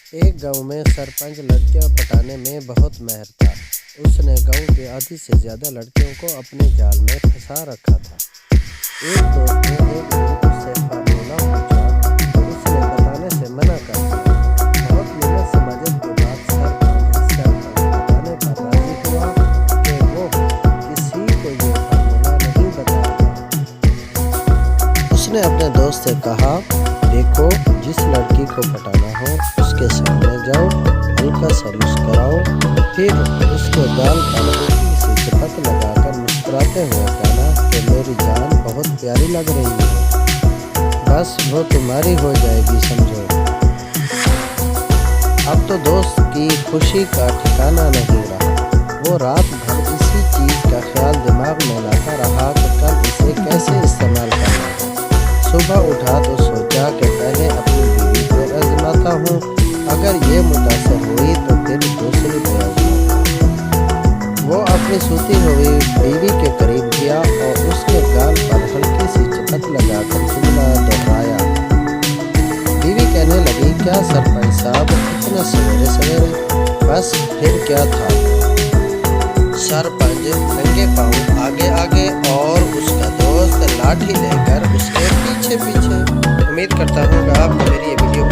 एक गांव में सरपंच लड़कियां पटाने में बहुत माहिर था। उसने गांव के आधी से ज़्यादा लड़कियों को अपने जाल में फंसा रखा था। एक दोस्त ने एक दिन उससे फार्मूला पूछा तो उसने बताने से मना कर दिया। बहुत मेहनत से मदद के बाद सरपंच बताने पर राजी हुआ कि वो किसी को ये फार्मूला नहीं बताएगा। उसने अपने दोस्त से कहा, देखो, जिस लड़की को पटाना हो उसके सामने जाओ, हल्का सा मुस्कुराओ, फिर उसके गाल पर हल्की सी चपत लगाकर मुस्कुराते हुए कहना कि मेरी जान बहुत प्यारी लग रही है, बस वो तुम्हारी हो जाएगी, समझो। अब तो दोस्त की खुशी का ठिकाना नहीं रहा। वो रात भर इसी चीज़ का ख्याल दिमाग में लाता रहा कि कल इसे कैसे इस्तेमाल करना है। सुबह उठा तो सोचा कि पहले अपनी बीवी पर आजमाता हूँ, अगर ये मुतासर हुई तो फिर दूसरी पर आजमाऊंगा। वो अपनी सोती हुई बीवी के करीब गया और उसके गाल पर हल्की सी चपत लगाकर जुमला दोहराया। बीवी कहने लगी, क्या सरपंच साहब, इतना सवेरे सवेरे? बस फिर क्या था। सरपंच नंगे पांव आगे आगे और उसका दोस्त लाठी लेकर उसके पीछे पीछे। उम्मीद करता हूँ कि आपको मेरी ये वीडियो